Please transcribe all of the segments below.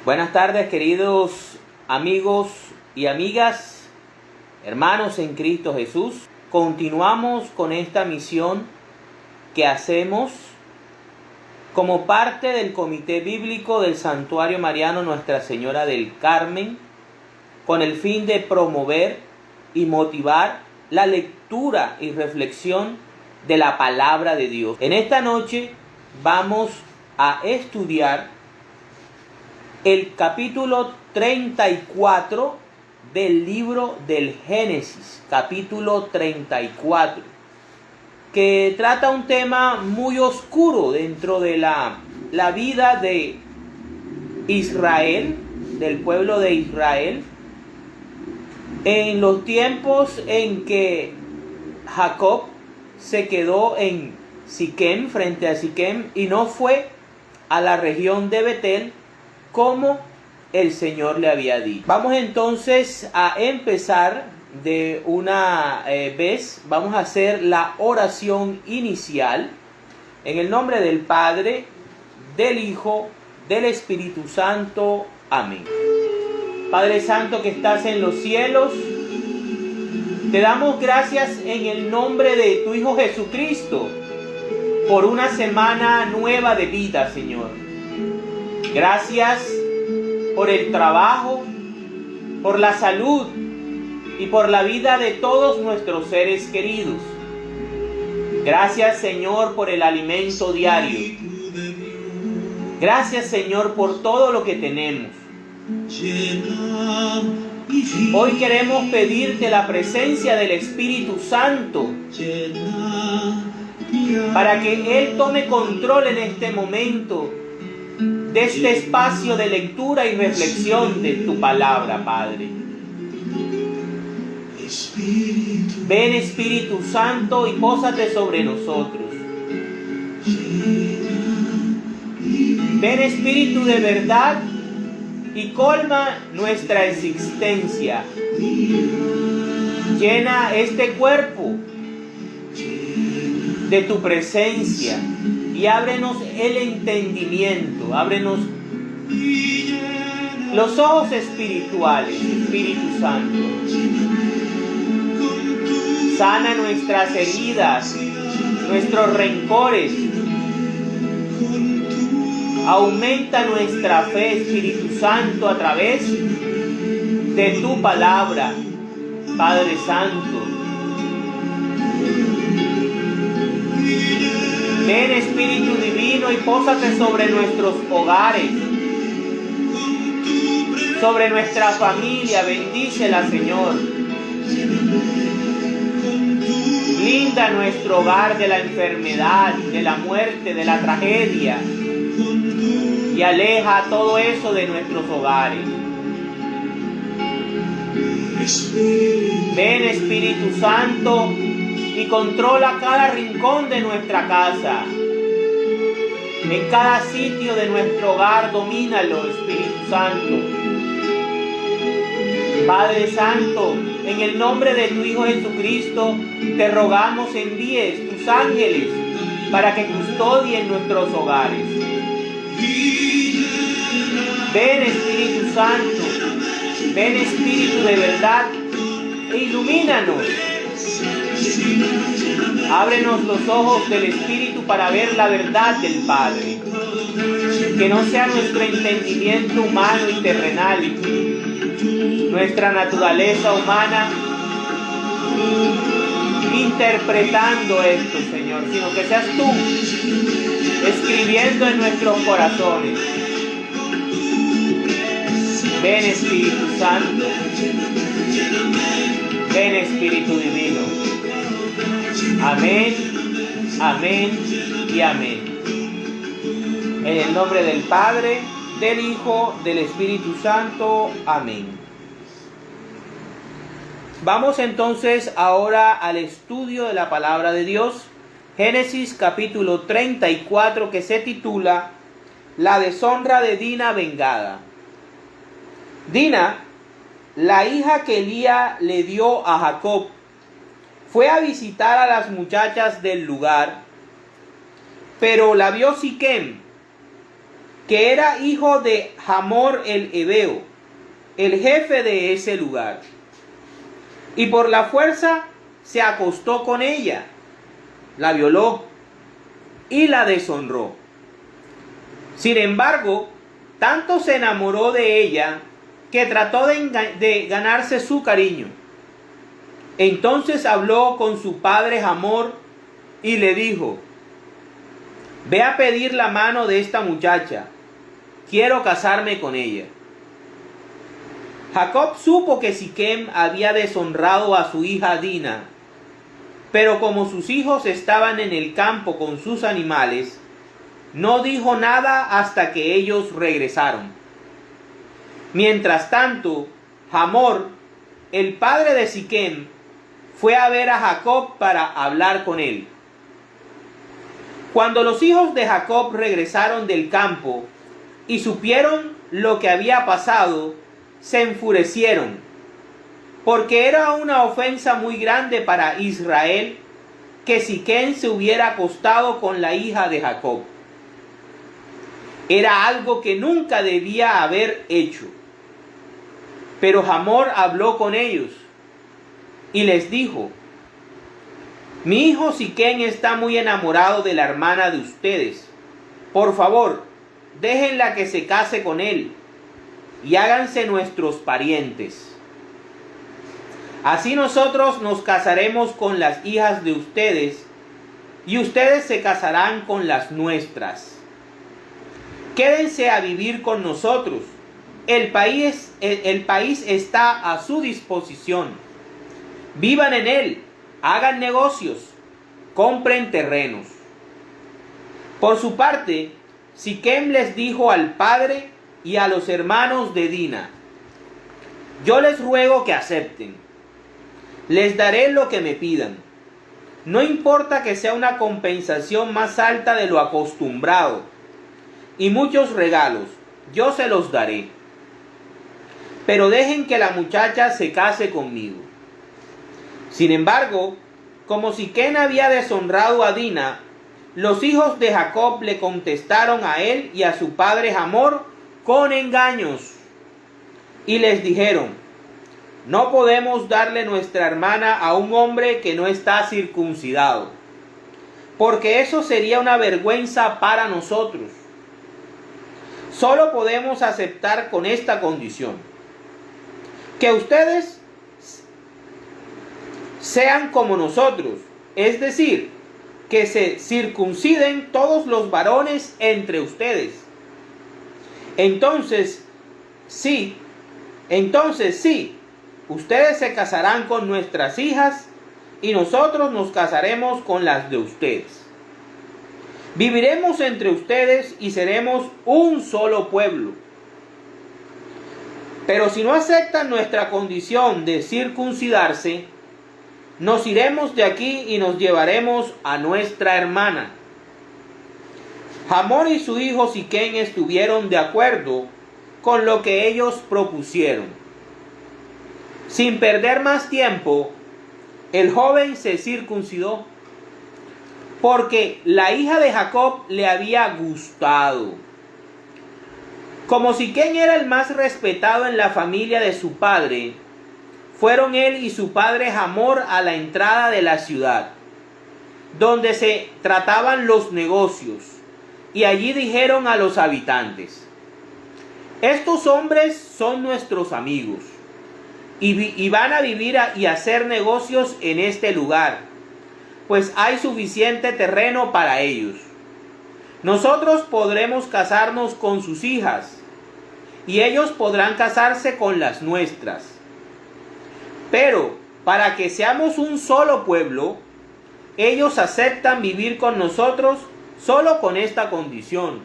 Buenas tardes, queridos amigos y amigas, hermanos en Cristo Jesús. Continuamos con esta misión que hacemos como parte del Comité Bíblico del Santuario Mariano Nuestra Señora del Carmen, con el fin de promover y motivar la lectura y reflexión de la Palabra de Dios. En esta noche vamos a estudiar el capítulo 34 del libro del Génesis, capítulo 34, que trata un tema muy oscuro dentro de la vida de Israel, del pueblo de Israel, en los tiempos en que Jacob se quedó en Siquem, frente a Siquem, y no fue a la región de Betel como el Señor le había dicho. Vamos entonces a empezar de una vez. Vamos a hacer la oración inicial en el nombre del Padre, del Hijo, del Espíritu Santo. Amén. Padre Santo que estás en los cielos, te damos gracias en el nombre de tu Hijo Jesucristo por una semana nueva de vida, Señor. Gracias por el trabajo, por la salud y por la vida de todos nuestros seres queridos. Gracias, Señor, por el alimento diario. Gracias, Señor, por todo lo que tenemos. Hoy queremos pedirte la presencia del Espíritu Santo para que Él tome control en este momento de este espacio de lectura y reflexión de tu palabra, Padre. Ven, Espíritu Santo, y pósate sobre nosotros. Ven, Espíritu de verdad, y colma nuestra existencia. Llena este cuerpo de tu presencia y ábrenos el entendimiento, ábrenos los ojos espirituales, Espíritu Santo. Sana nuestras heridas, nuestros rencores. Aumenta nuestra fe, Espíritu Santo, a través de tu palabra, Padre Santo. Ven, Espíritu Divino, y pósate sobre nuestros hogares, sobre nuestra familia. Bendícela, Señor. Blinda nuestro hogar de la enfermedad, de la muerte, de la tragedia, y aleja todo eso de nuestros hogares. Ven, Espíritu Santo, y controla cada rincón de nuestra casa. En cada sitio de nuestro hogar, domínalo, Espíritu Santo. Padre Santo, en el nombre de tu Hijo Jesucristo, te rogamos envíes tus ángeles para que custodien nuestros hogares. Ven, Espíritu Santo, ven, Espíritu de verdad, e ilumínanos. Ábrenos los ojos del Espíritu para ver la verdad del Padre. Que no sea nuestro entendimiento humano y terrenal, nuestra naturaleza humana, interpretando esto, Señor, sino que seas tú escribiendo en nuestros corazones. Ven, Espíritu Santo. Ven, Espíritu Divino. Amén, amén y amén. En el nombre del Padre, del Hijo, del Espíritu Santo. Amén. Vamos entonces ahora al estudio de la palabra de Dios. Génesis capítulo 34, que se titula La deshonra de Dina vengada. Dina, la hija que Lía le dio a Jacob, fue a visitar a las muchachas del lugar, pero la vio Siquem, que era hijo de Hamor el Heveo, el jefe de ese lugar. Y por la fuerza se acostó con ella, la violó y la deshonró. Sin embargo, tanto se enamoró de ella que trató de ganarse su cariño. Entonces habló con su padre Hamor y le dijo: ve a pedir la mano de esta muchacha, quiero casarme con ella. Jacob supo que Siquem había deshonrado a su hija Dina, pero como sus hijos estaban en el campo con sus animales, no dijo nada hasta que ellos regresaron. Mientras tanto, Hamor, el padre de Siquem, fue a ver a Jacob para hablar con él. Cuando los hijos de Jacob regresaron del campo y supieron lo que había pasado, se enfurecieron, porque era una ofensa muy grande para Israel que Siquem se hubiera acostado con la hija de Jacob. Era algo que nunca debía haber hecho. Pero Hamor habló con ellos y les dijo: mi hijo Siquem está muy enamorado de la hermana de ustedes. Por favor, déjenla que se case con él y háganse nuestros parientes. Así nosotros nos casaremos con las hijas de ustedes y ustedes se casarán con las nuestras. Quédense a vivir con nosotros. El país está a su disposición. Vivan en él, hagan negocios, compren terrenos. Por su parte, Siquem les dijo al padre y a los hermanos de Dina: yo les ruego que acepten. Les daré lo que me pidan. No importa que sea una compensación más alta de lo acostumbrado y muchos regalos, yo se los daré. Pero dejen que la muchacha se case conmigo. Sin embargo, como Siquem había deshonrado a Dina, los hijos de Jacob le contestaron a él y a su padre Hamor con engaños. Y les dijeron: no podemos darle nuestra hermana a un hombre que no está circuncidado, porque eso sería una vergüenza para nosotros. Solo podemos aceptar con esta condición: que ustedes sean como nosotros, es decir, que se circunciden todos los varones entre ustedes. Entonces sí, ustedes se casarán con nuestras hijas y nosotros nos casaremos con las de ustedes. Viviremos entre ustedes y seremos un solo pueblo. Pero si no aceptan nuestra condición de circuncidarse, nos iremos de aquí y nos llevaremos a nuestra hermana. Hamor y su hijo Siquem estuvieron de acuerdo con lo que ellos propusieron. Sin perder más tiempo, el joven se circuncidó, porque la hija de Jacob le había gustado. Como Siquem era el más respetado en la familia de su padre, fueron él y su padre Hamor a la entrada de la ciudad, donde se trataban los negocios, y allí dijeron a los habitantes: estos hombres son nuestros amigos, y van a vivir y hacer negocios en este lugar, pues hay suficiente terreno para ellos. Nosotros podremos casarnos con sus hijas, y ellos podrán casarse con las nuestras. Pero para que seamos un solo pueblo, ellos aceptan vivir con nosotros solo con esta condición: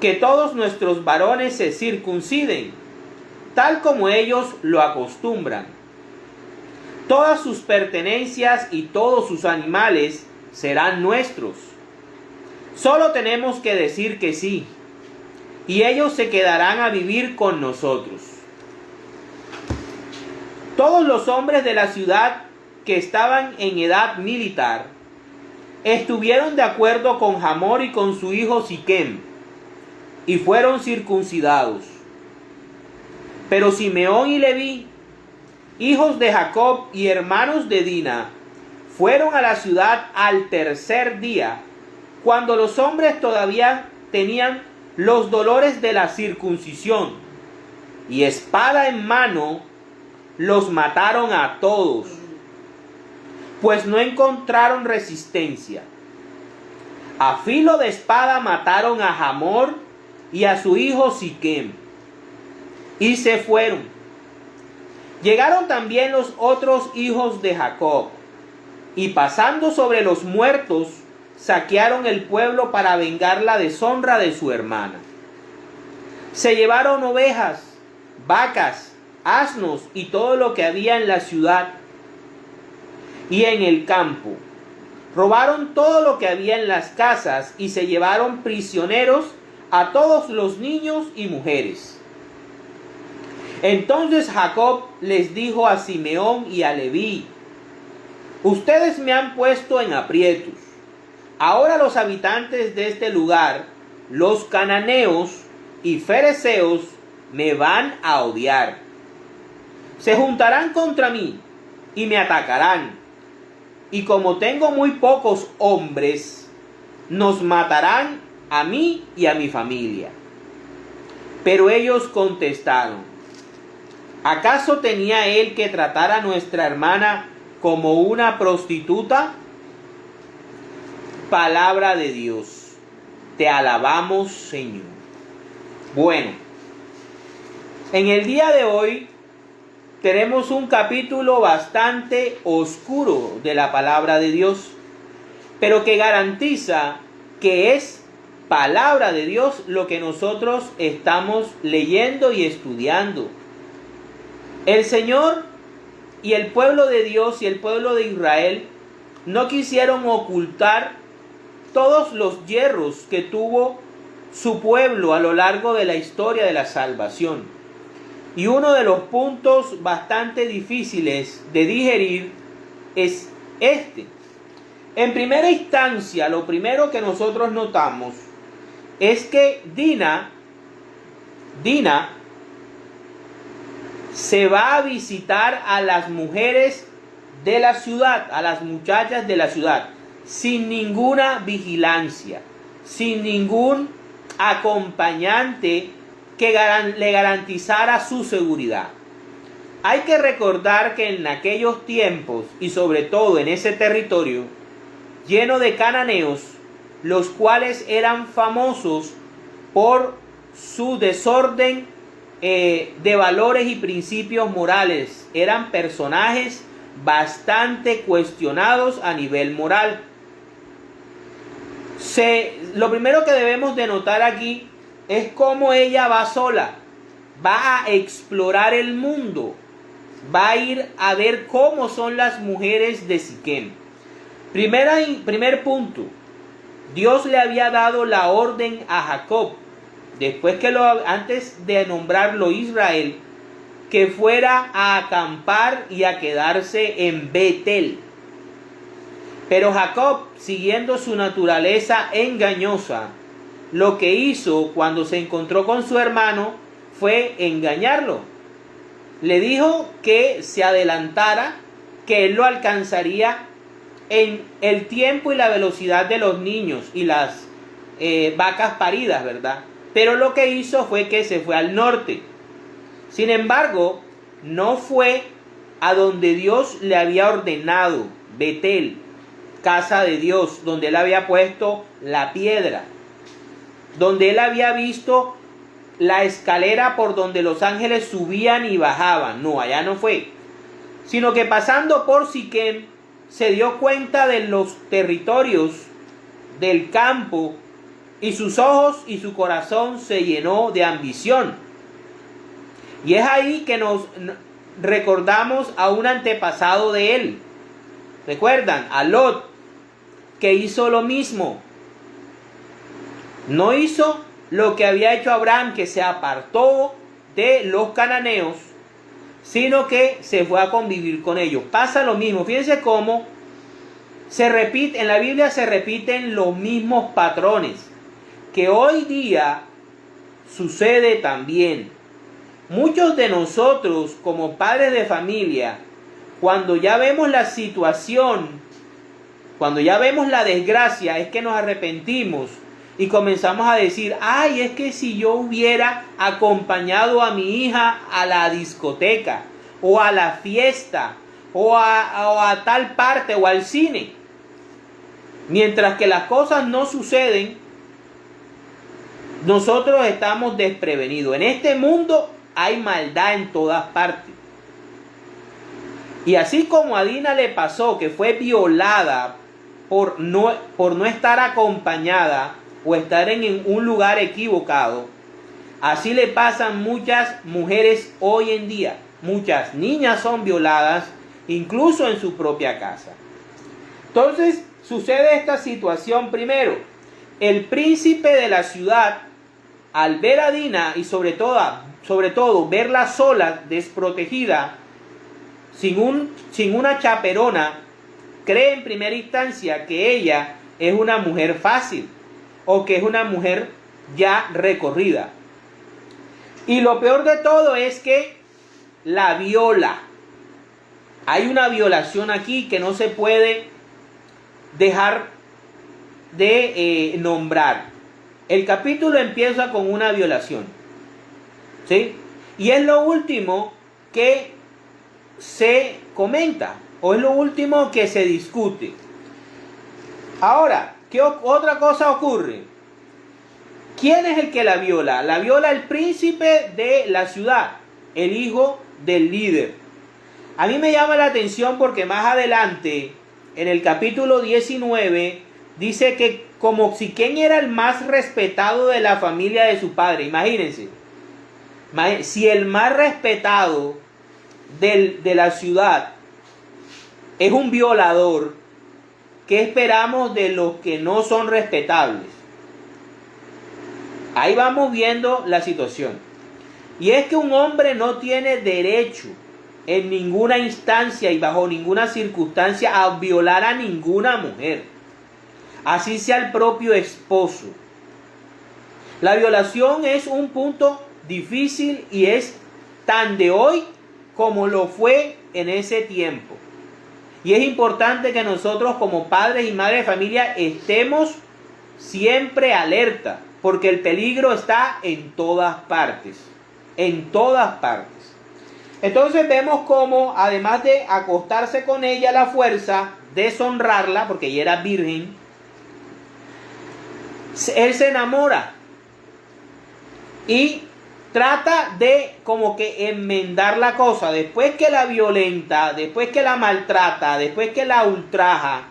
que todos nuestros varones se circunciden, tal como ellos lo acostumbran. Todas sus pertenencias y todos sus animales serán nuestros. Solo tenemos que decir que sí, y ellos se quedarán a vivir con nosotros. Todos los hombres de la ciudad que estaban en edad militar estuvieron de acuerdo con Hamor y con su hijo Siquem, y fueron circuncidados. Pero Simeón y Leví, hijos de Jacob y hermanos de Dina, fueron a la ciudad al tercer día, cuando los hombres todavía tenían los dolores de la circuncisión, y espada en mano los mataron a todos, pues no encontraron resistencia. A filo de espada mataron a Hamor y a su hijo Siquem, y se fueron. Llegaron también los otros hijos de Jacob, y pasando sobre los muertos, saquearon el pueblo para vengar la deshonra de su hermana. Se llevaron ovejas, vacas, asnos y todo lo que había en la ciudad y en el campo. Robaron todo lo que había en las casas y se llevaron prisioneros a todos los niños y mujeres. Entonces Jacob les dijo a Simeón y a Leví: ustedes me han puesto en aprietos. Ahora los habitantes de este lugar, los cananeos y fereceos, me van a odiar. Se juntarán contra mí y me atacarán. Y como tengo muy pocos hombres, nos matarán a mí y a mi familia. Pero ellos contestaron: ¿acaso tenía él que tratar a nuestra hermana como una prostituta? Palabra de Dios. Te alabamos, Señor. Bueno, en el día de hoy tenemos un capítulo bastante oscuro de la palabra de Dios, pero que garantiza que es palabra de Dios lo que nosotros estamos leyendo y estudiando. El Señor y el pueblo de Dios y el pueblo de Israel no quisieron ocultar todos los yerros que tuvo su pueblo a lo largo de la historia de la salvación. Y uno de los puntos bastante difíciles de digerir es este. En primera instancia, lo primero que nosotros notamos es que Dina se va a visitar a las mujeres de la ciudad, a las muchachas de la ciudad, sin ninguna vigilancia, sin ningún acompañante que le garantizara su seguridad. Hay que recordar que en aquellos tiempos, y sobre todo en ese territorio lleno de cananeos, los cuales eran famosos por su desorden de valores y principios morales, eran personajes bastante cuestionados a nivel moral. Lo primero que debemos de notar aquí es cómo ella va sola, va a explorar el mundo, va a ir a ver cómo son las mujeres de Siquem. Primer punto, Dios le había dado la orden a Jacob, después que antes de nombrarlo Israel, que fuera a acampar y a quedarse en Betel. Pero Jacob, siguiendo su naturaleza engañosa, lo que hizo cuando se encontró con su hermano fue engañarlo. Le dijo que se adelantara, que él lo alcanzaría en el tiempo y la velocidad de los niños y las vacas paridas, ¿verdad? Pero lo que hizo fue que se fue al norte. Sin embargo, no fue a donde Dios le había ordenado, Betel, casa de Dios, donde él había puesto la piedra, donde él había visto la escalera por donde los ángeles subían y bajaban. No, allá no fue, sino que pasando por Siquem se dio cuenta de los territorios del campo y sus ojos y su corazón se llenó de ambición. Y es ahí que nos recordamos a un antepasado de él. ¿Recuerdan? A Lot, que hizo lo mismo. No hizo lo que había hecho Abraham, que se apartó de los cananeos, sino que se fue a convivir con ellos. Pasa lo mismo. Fíjense cómo en la Biblia se repiten los mismos patrones que hoy día sucede también. Muchos de nosotros como padres de familia, cuando ya vemos la situación, cuando ya vemos la desgracia, es que nos arrepentimos y comenzamos a decir, ay, es que si yo hubiera acompañado a mi hija a la discoteca o a la fiesta o a tal parte o al cine. Mientras que las cosas no suceden, nosotros estamos desprevenidos. En este mundo hay maldad en todas partes. Y así como a Dina le pasó que fue violada por no estar acompañada o estar en un lugar equivocado, así le pasan muchas mujeres hoy en día. Muchas niñas son violadas, incluso en su propia casa. Entonces, sucede esta situación primero. El príncipe de la ciudad, al ver a Dina y sobre todo verla sola, desprotegida, sin una chaperona, cree en primera instancia que ella es una mujer fácil o que es una mujer ya recorrida. Y lo peor de todo es que la viola. Hay una violación aquí que no se puede dejar de nombrar. El capítulo empieza con una violación, ¿sí? Y es lo último que se comenta, o es lo último que se discute. Ahora, ¿qué otra cosa ocurre? ¿Quién es el que la viola? La viola el príncipe de la ciudad, el hijo del líder. A mí me llama la atención porque más adelante, en el capítulo 19, dice que como si quién era el más respetado de la familia de su padre. Imagínense, si el más respetado de la ciudad es un violador, ¿qué esperamos de los que no son respetables? Ahí vamos viendo la situación. Y es que un hombre no tiene derecho en ninguna instancia y bajo ninguna circunstancia a violar a ninguna mujer, así sea el propio esposo. La violación es un punto difícil y es tan de hoy como lo fue en ese tiempo. Y es importante que nosotros como padres y madres de familia estemos siempre alerta, porque el peligro está en todas partes. En todas partes. Entonces vemos cómo, además de acostarse con ella a la fuerza, deshonrarla, porque ella era virgen, él se enamora y trata de como que enmendar la cosa. Después que la violenta, después que la maltrata, después que la ultraja,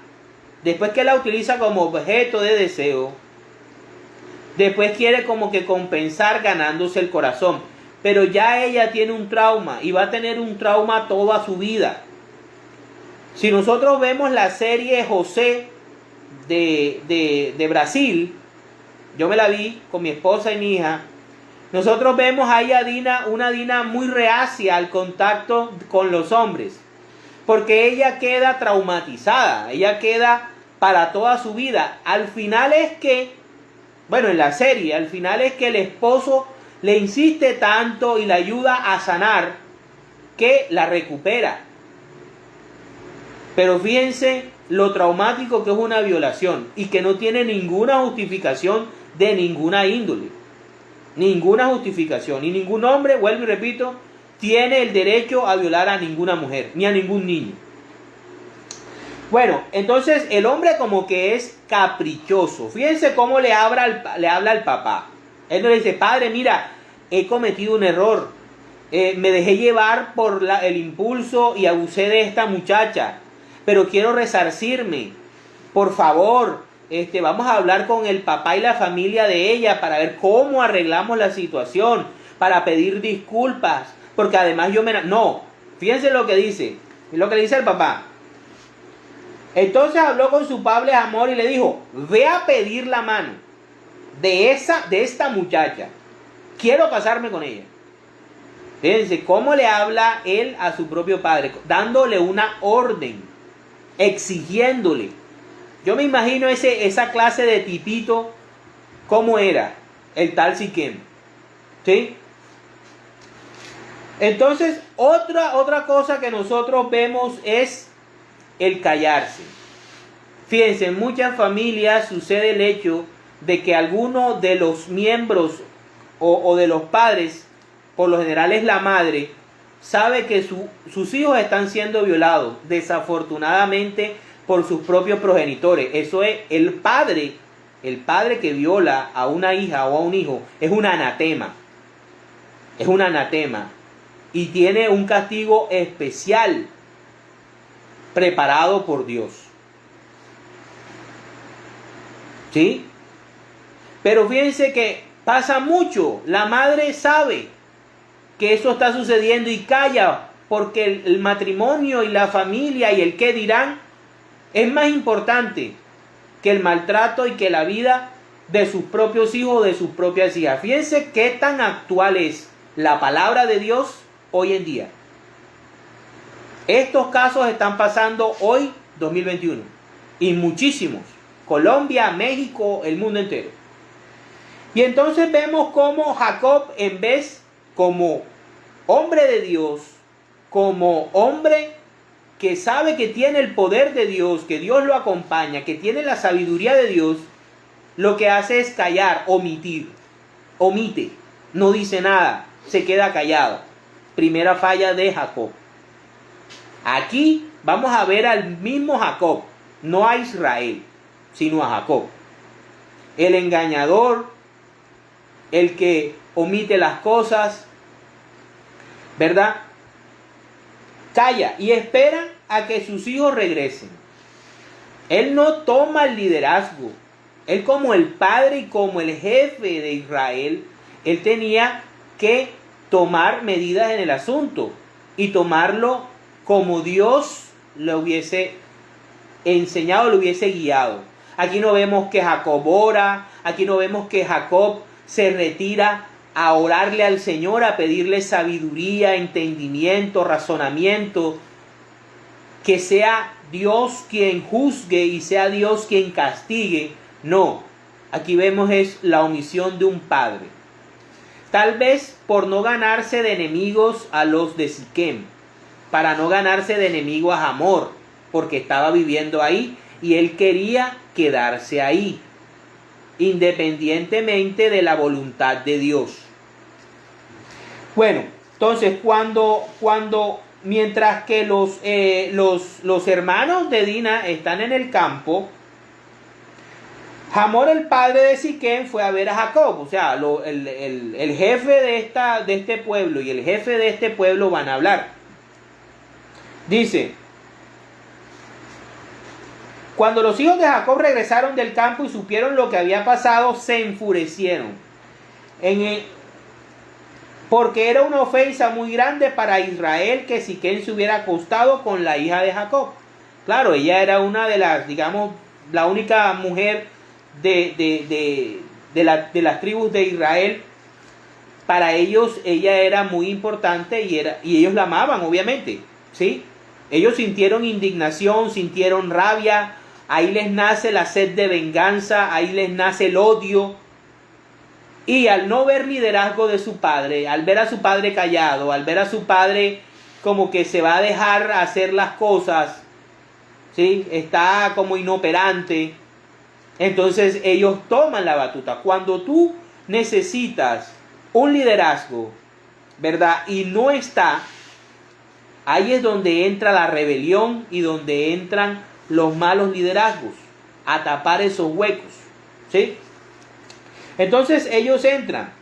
después que la utiliza como objeto de deseo, después quiere como que compensar ganándose el corazón. Pero ya ella tiene un trauma y va a tener un trauma toda su vida. Si nosotros vemos la serie José de Brasil, yo me la vi con mi esposa y mi hija, nosotros vemos ahí a Dina, una Dina muy reacia al contacto con los hombres, porque ella queda traumatizada, ella queda para toda su vida. Al final es que, bueno, en la serie, al final es que el esposo le insiste tanto y la ayuda a sanar que la recupera. Pero fíjense lo traumático que es una violación y que no tiene ninguna justificación de ninguna índole. Ninguna justificación. Y ningún hombre, vuelvo y repito, tiene el derecho a violar a ninguna mujer, ni a ningún niño. Bueno, entonces el hombre como que es caprichoso. Fíjense cómo le habla al papá. Él no le dice, padre, mira, he cometido un error. Me dejé llevar por el impulso y abusé de esta muchacha. Pero quiero resarcirme. Por favor, vamos a hablar con el papá y la familia de ella para ver cómo arreglamos la situación. Para pedir disculpas. Porque además No, fíjense lo que dice. Lo que le dice el papá. Entonces habló con su padre Amor y le dijo, ve a pedir la mano de esta muchacha. Quiero casarme con ella. Fíjense cómo le habla él a su propio padre, dándole una orden, exigiéndole. Yo me imagino esa clase de tipito, cómo era el tal Siquem. ¿Sí? Entonces, otra cosa que nosotros vemos es el callarse. Fíjense, en muchas familias sucede el hecho de que alguno de los miembros o de los padres, por lo general es la madre, sabe que sus hijos están siendo violados, desafortunadamente por sus propios progenitores. Eso es el padre que viola a una hija o a un hijo, es un anatema. Es un anatema. Y tiene un castigo especial preparado por Dios. ¿Sí? Pero fíjense que pasa mucho. La madre sabe que eso está sucediendo y calla porque el matrimonio y la familia y el qué dirán es más importante que el maltrato y que la vida de sus propios hijos o de sus propias hijas. Fíjense qué tan actual es la palabra de Dios hoy en día. Estos casos están pasando hoy, 2021, y muchísimos. Colombia, México, el mundo entero. Y entonces vemos cómo Jacob, en vez como hombre de Dios, como hombre que sabe que tiene el poder de Dios, que Dios lo acompaña, que tiene la sabiduría de Dios, lo que hace es callar, omitir, omite, no dice nada, se queda callado. Primera falla de Jacob. Aquí vamos a ver al mismo Jacob, no a Israel, sino a Jacob. El engañador, el que omite las cosas, ¿verdad? Calla y espera a que sus hijos regresen. Él no toma el liderazgo. Él, como el padre y como el jefe de Israel, él tenía que tomar medidas en el asunto y tomarlo como Dios le hubiese enseñado, le hubiese guiado. Aquí no vemos que Jacob ora, aquí no vemos que Jacob se retira a orarle al Señor, a pedirle sabiduría, entendimiento, razonamiento, que sea Dios quien juzgue y sea Dios quien castigue. No, aquí vemos es la omisión de un padre. Tal vez por no ganarse de enemigos a los de Siquem, para no ganarse de enemigo a Hamor, porque estaba viviendo ahí y él quería quedarse ahí, independientemente de la voluntad de Dios. Bueno, entonces mientras que los hermanos de Dina están en el campo, Hamor, el padre de Siquem, fue a ver a Jacob. O sea, el jefe de este pueblo y el jefe de este pueblo van a hablar. Dice: cuando los hijos de Jacob regresaron del campo y supieron lo que había pasado, se enfurecieron. Porque era una ofensa muy grande para Israel que Siquem se hubiera acostado con la hija de Jacob. Claro, ella era una de las, digamos, la única mujer de las tribus de Israel. Para ellos ella era muy importante y ellos la amaban, obviamente, ¿sí? Ellos sintieron indignación, sintieron rabia, ahí les nace la sed de venganza, ahí les nace el odio. Y al no ver liderazgo de su padre, al ver a su padre callado, al ver a su padre como que se va a dejar hacer las cosas, ¿sí? Está como inoperante. Entonces ellos toman la batuta. Cuando tú necesitas un liderazgo, ¿verdad? Y no está, ahí es donde entra la rebelión y donde entran los malos liderazgos a tapar esos huecos, ¿sí? Entonces ellos entran.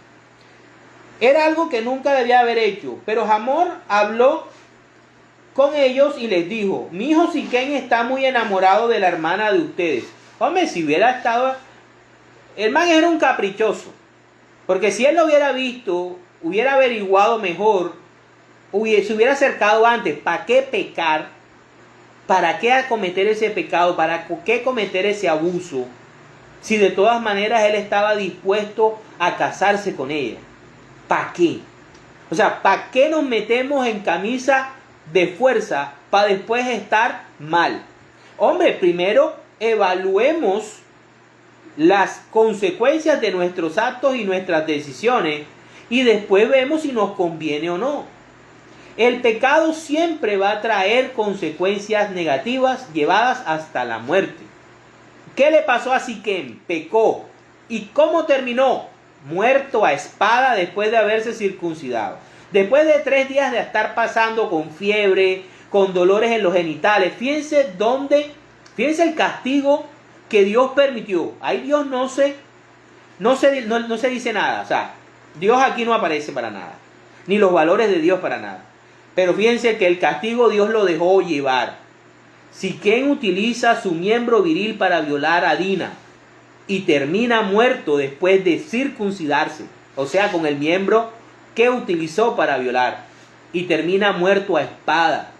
Era algo que nunca debía haber hecho, pero Hamor habló con ellos y les dijo: mi hijo Siquem está muy enamorado de la hermana de ustedes. Hombre, si hubiera estado... El man era un caprichoso, porque si él lo hubiera visto, hubiera averiguado mejor, se hubiera acercado antes. ¿Para qué pecar? ¿Para qué cometer ese pecado? ¿Para qué cometer ese abuso? Si de todas maneras él estaba dispuesto a casarse con ella. ¿Para qué? O sea, ¿para qué nos metemos en camisa de fuerza para después estar mal? Hombre, primero evaluemos las consecuencias de nuestros actos y nuestras decisiones y después vemos si nos conviene o no. El pecado siempre va a traer consecuencias negativas llevadas hasta la muerte. ¿Qué le pasó a Siquem? Pecó. ¿Y cómo terminó? Muerto a espada después de haberse circuncidado. Después de 3 días de estar pasando con fiebre, con dolores en los genitales. Fíjense el castigo que Dios permitió. Ahí Dios no se dice nada. O sea, Dios aquí no aparece para nada. Ni los valores de Dios para nada. Pero fíjense que el castigo Dios lo dejó llevar. Siquem utiliza su miembro viril para violar a Dina y termina muerto después de circuncidarse. O sea, con el miembro que utilizó para violar. Y termina muerto a espada.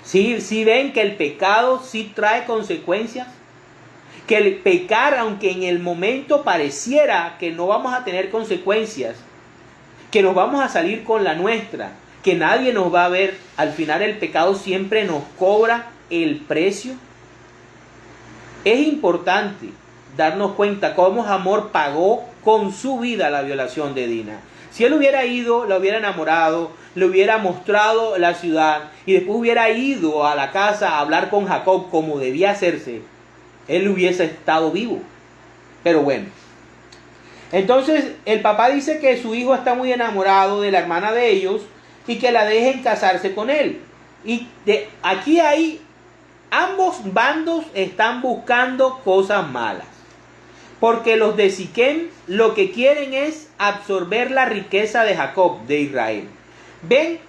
¿Sí ven que el pecado sí trae consecuencias? Que el pecar, aunque en el momento pareciera que no vamos a tener consecuencias, que nos vamos a salir con la nuestra, que nadie nos va a ver, al final el pecado siempre nos cobra el precio. Es importante darnos cuenta cómo Hamor pagó con su vida la violación de Dina. Si él hubiera ido, la hubiera enamorado, le hubiera mostrado la ciudad y después hubiera ido a la casa a hablar con Jacob como debía hacerse, él hubiese estado vivo. Pero bueno. Entonces el papá dice que su hijo está muy enamorado de la hermana de ellos y que la dejen casarse con él. Y aquí ambos bandos están buscando cosas malas. Porque los de Siquem lo que quieren es absorber la riqueza de Jacob, de Israel. Ven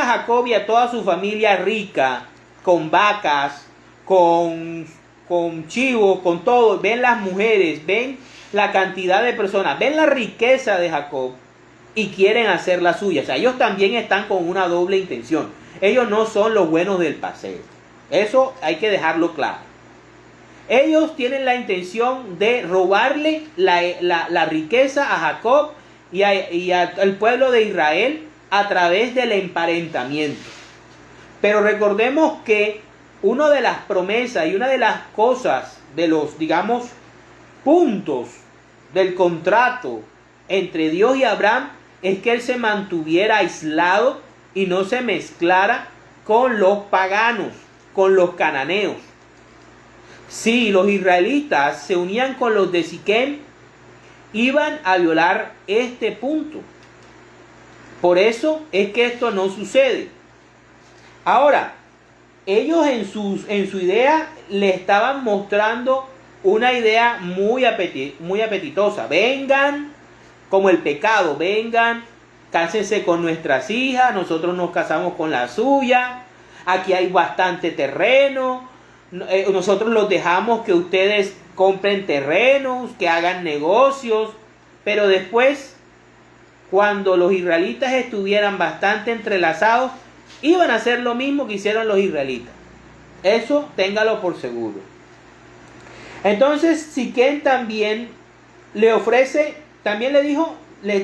a Jacob y a toda su familia rica, con vacas, con chivos, con todo. Ven las mujeres, ven la cantidad de personas, ven la riqueza de Jacob y quieren hacer la suya. O sea, ellos también están con una doble intención. Ellos no son los buenos del paseo. Eso hay que dejarlo claro. Ellos tienen la intención de robarle la riqueza a Jacob y al pueblo de Israel a través del emparentamiento. Pero recordemos que una de las promesas y una de las cosas, de los, digamos, puntos del contrato entre Dios y Abraham es que él se mantuviera aislado y no se mezclara con los paganos, con los cananeos. Si los israelitas se unían con los de Siquem, iban a violar este punto. Por eso es que esto no sucede. Ahora, ellos en su idea le estaban mostrando una idea muy apetitosa. Vengan, como el pecado, vengan, cásense con nuestras hijas, nosotros nos casamos con la suya, aquí hay bastante terreno, nosotros los dejamos que ustedes compren terrenos, que hagan negocios, pero después, cuando los israelitas estuvieran bastante entrelazados, iban a hacer lo mismo que hicieron los israelitas. Eso téngalo por seguro. Entonces Siquem también les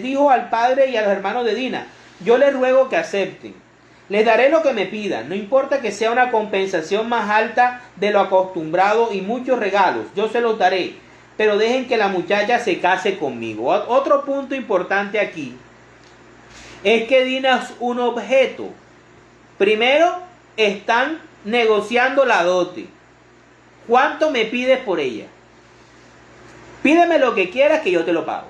dijo al padre y a los hermanos de Dina: yo les ruego que acepten. Les daré lo que me pidan, no importa que sea una compensación más alta de lo acostumbrado y muchos regalos, yo se los daré, pero dejen que la muchacha se case conmigo. Otro punto importante aquí es que Dina es un objeto. Primero, están negociando la dote. ¿Cuánto me pides por ella? Pídeme lo que quieras que yo te lo pago.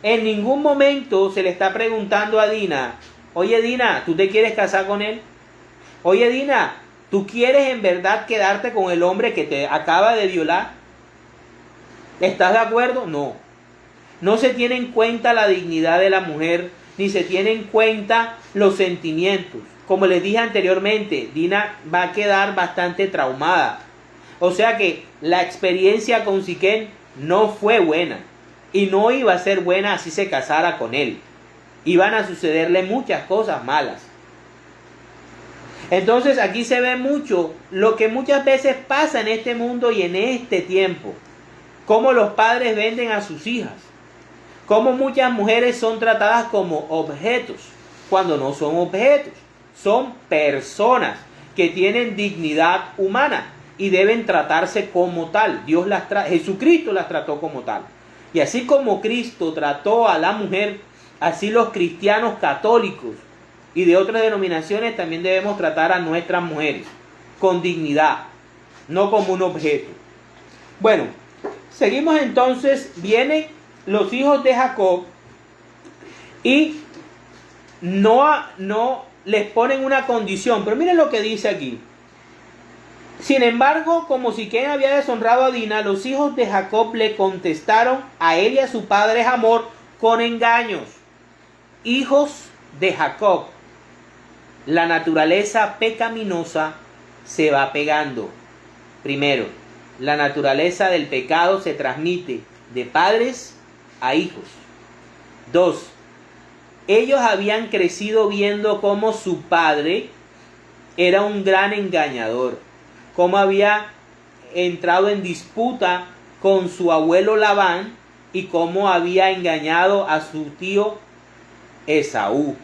En ningún momento se le está preguntando a Dina: oye Dina, ¿tú te quieres casar con él? Oye Dina, ¿tú quieres en verdad quedarte con el hombre que te acaba de violar? ¿Estás de acuerdo? No. No se tiene en cuenta la dignidad de la mujer, ni se tiene en cuenta los sentimientos. Como les dije anteriormente, Dina va a quedar bastante traumada. O sea que la experiencia con Siquem no fue buena. Y no iba a ser buena así se casara con él. Iban a sucederle muchas cosas malas. Entonces aquí se ve mucho lo que muchas veces pasa en este mundo y en este tiempo. Cómo los padres venden a sus hijas. Cómo muchas mujeres son tratadas como objetos, cuando no son objetos. Son personas que tienen dignidad humana y deben tratarse como tal. Jesucristo las trató como tal. Y así como Cristo trató a la mujer, así los cristianos católicos y de otras denominaciones también debemos tratar a nuestras mujeres con dignidad, no como un objeto. Bueno, seguimos entonces. Vienen los hijos de Jacob y no les ponen una condición, pero miren lo que dice aquí. Sin embargo, como Siquem había deshonrado a Dina, los hijos de Jacob le contestaron a él y a su padre Hamor con engaños. Hijos de Jacob, la naturaleza pecaminosa se va pegando. Primero, la naturaleza del pecado se transmite de padres a hijos. 2. Ellos habían crecido viendo cómo su padre era un gran engañador, cómo había entrado en disputa con su abuelo Labán y cómo había engañado a su tío Esaú.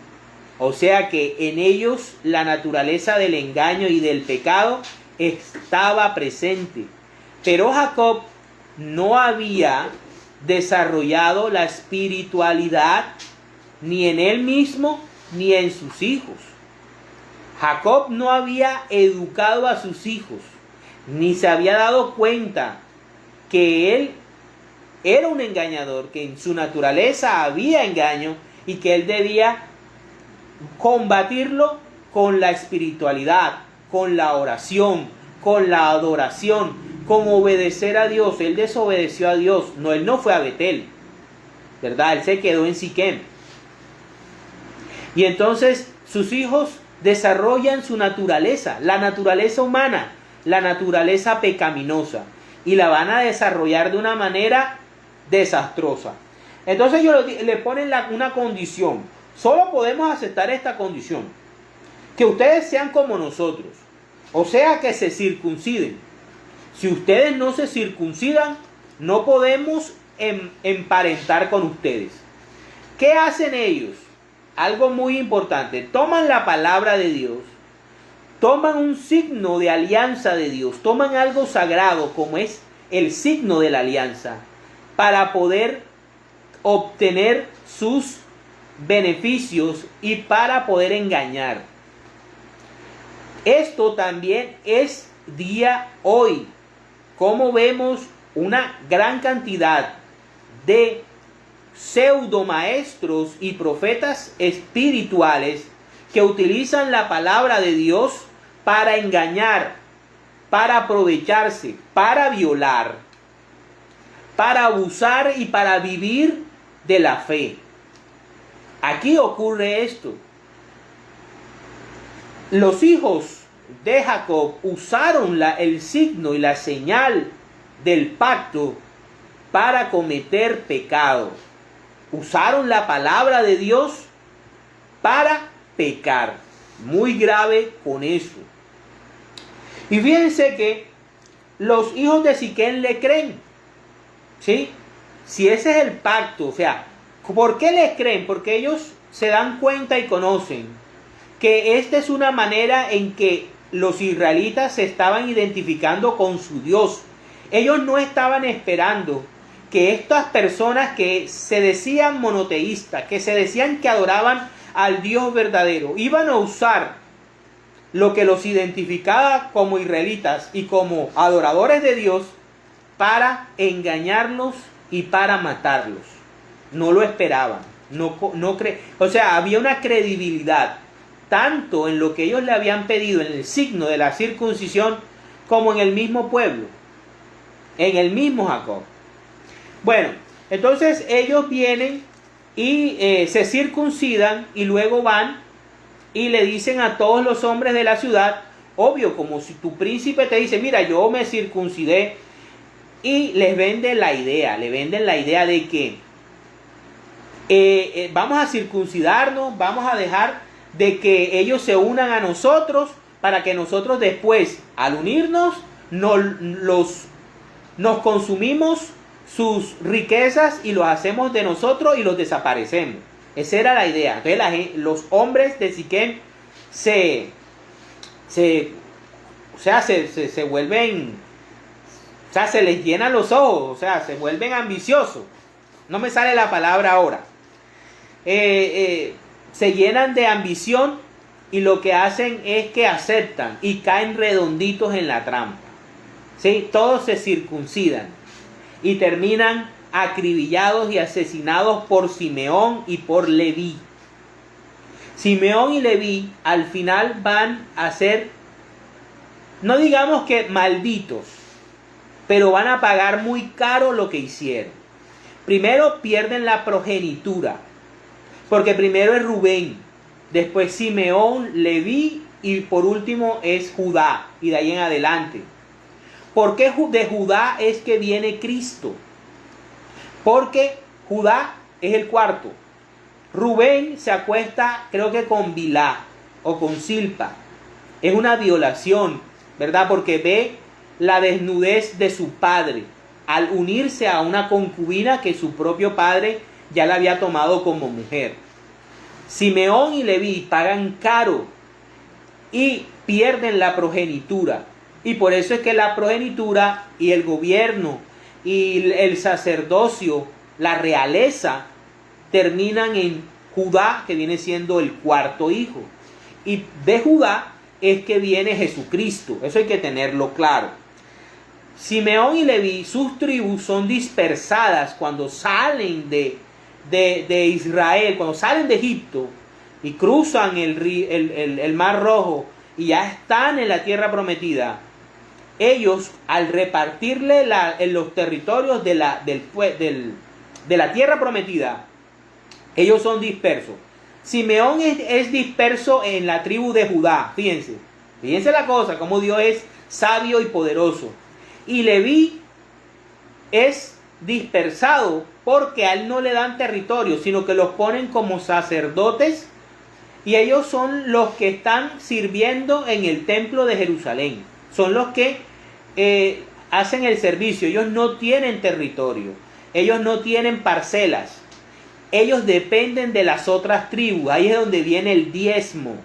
O sea que en ellos la naturaleza del engaño y del pecado estaba presente. Pero Jacob no había desarrollado la espiritualidad ni en él mismo ni en sus hijos. Jacob no había educado a sus hijos, ni se había dado cuenta que él era un engañador, que en su naturaleza había engaño y que él debía combatirlo con la espiritualidad, con la oración, con la adoración, con obedecer a Dios. Él desobedeció a Dios. No, él no fue a Betel, ¿verdad? Él se quedó en Siquem. Y entonces sus hijos desarrollan su naturaleza, la naturaleza humana, la naturaleza pecaminosa, y la van a desarrollar de una manera desastrosa. Entonces ellos le ponen una condición. Solo podemos aceptar esta condición: que ustedes sean como nosotros, o sea, que se circunciden. Si ustedes no se circuncidan, no podemos emparentar con ustedes. ¿Qué hacen ellos? Algo muy importante: toman la palabra de Dios, toman un signo de alianza de Dios, toman algo sagrado como es el signo de la alianza, para poder obtener sus beneficios y para poder engañar. Esto también es día hoy. Como vemos una gran cantidad de pseudo maestros y profetas espirituales que utilizan la palabra de Dios para engañar, para aprovecharse, para violar, para abusar y para vivir de la fe. Aquí ocurre esto. Los hijos de Jacob usaron el signo y la señal del pacto para cometer pecado. Usaron la palabra de Dios para pecar. Muy grave con eso. Y fíjense que los hijos de Siquem le creen. ¿Sí? Si ese es el pacto, o sea, ¿por qué les creen? Porque ellos se dan cuenta y conocen que esta es una manera en que los israelitas se estaban identificando con su Dios. Ellos no estaban esperando que estas personas que se decían monoteístas, que se decían que adoraban al Dios verdadero, iban a usar lo que los identificaba como israelitas y como adoradores de Dios para engañarlos y para matarlos. No lo esperaban. O sea, había una credibilidad tanto en lo que ellos le habían pedido, en el signo de la circuncisión, como en el mismo pueblo, en el mismo Jacob. Bueno, entonces ellos vienen y se circuncidan y luego van y le dicen a todos los hombres de la ciudad, obvio, como si tu príncipe te dice, mira, yo me circuncidé, y les venden la idea, de que vamos a circuncidarnos, vamos a dejar de que ellos se unan a nosotros para que nosotros después, al unirnos, nos consumimos sus riquezas y los hacemos de nosotros y los desaparecemos. Esa era la idea. Entonces los hombres de Siquem se vuelven, o sea, se les llenan los ojos, o sea, se vuelven ambiciosos no me sale la palabra ahora, se llenan de ambición y lo que hacen es que aceptan y caen redonditos en la trampa. ¿Sí? Todos se circuncidan y terminan acribillados y asesinados por Simeón y por Leví. Simeón y Leví al final van a ser, no digamos que malditos, pero van a pagar muy caro lo que hicieron. Primero pierden la progenitura, porque primero es Rubén, después Simeón, Leví y por último es Judá, y de ahí en adelante. ¿Por qué de Judá es que viene Cristo? Porque Judá es el cuarto. Rubén se acuesta, creo que con Bilhá o con Silpa. Es una violación, ¿verdad? Porque ve la desnudez de su padre al unirse a una concubina que su propio padre ya la había tomado como mujer. Simeón y Leví pagan caro y pierden la progenitura. Y por eso es que la progenitura y el gobierno y el sacerdocio, la realeza, terminan en Judá, que viene siendo el cuarto hijo. Y de Judá es que viene Jesucristo. Eso hay que tenerlo claro. Simeón y Leví, sus tribus son dispersadas cuando salen de Israel, cuando salen de Egipto y cruzan el Mar Rojo y ya están en la tierra prometida. Ellos, al repartirle en los territorios de la tierra prometida, ellos son dispersos. Simeón es disperso en la tribu de Judá. Fíjense la cosa, como Dios es sabio y poderoso. Y Leví es dispersado porque a él no le dan territorio, sino que los ponen como sacerdotes y ellos son los que están sirviendo en el templo de Jerusalén. Son los que hacen el servicio. Ellos no tienen territorio, ellos no tienen parcelas, ellos dependen de las otras tribus. Ahí es donde viene el diezmo.